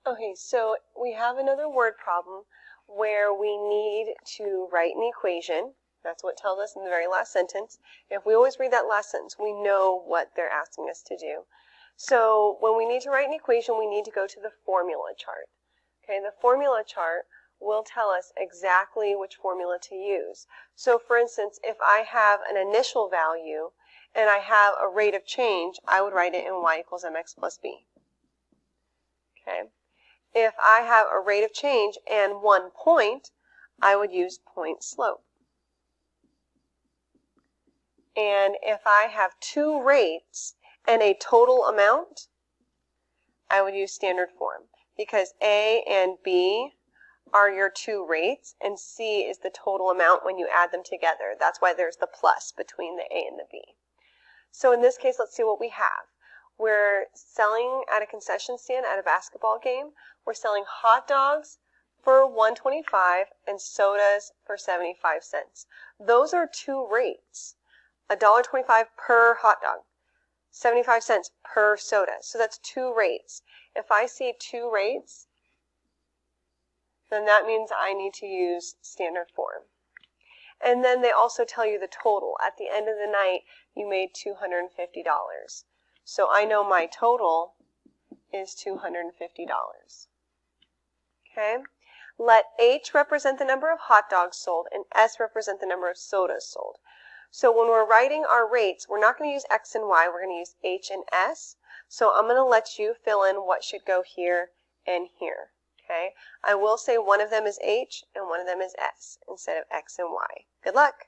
Okay, so we have another word problem where we need to write an equation. That's what it tells us in the very last sentence. If we always read that last sentence, we know what they're asking us to do. So when we need to write an equation, we need to go to the formula chart. Okay, the formula chart will tell us exactly which formula to use. So for instance, if I have an initial value and I have a rate of change, I would write it in y equals mx plus b. Okay. If I have a rate of change and 1 point, I would use point slope. And if I have 2 rates and a total amount, I would use standard form because A and B are your 2 rates and C is the total amount when you add them together. That's why there's the plus between the A and the B. So in this case, let's see what we have. We're selling at a concession stand at a basketball game. We're selling hot dogs for $1.25 and sodas for 75 cents. Those are 2 rates. $1.25 per hot dog, 75 cents per soda. So that's 2 rates. If I see 2 rates, then that means I need to use standard form. And then they also tell you the total. At the end of the night, you made $250. So I know my total is $250. Okay? Let H represent the number of hot dogs sold and S represent the number of sodas sold. So when we're writing our rates, we're not going to use X and Y, we're going to use H and S. So I'm going to let you fill in what should go here and here. Okay? I will say one of them is H and one of them is S instead of X and Y. Good luck!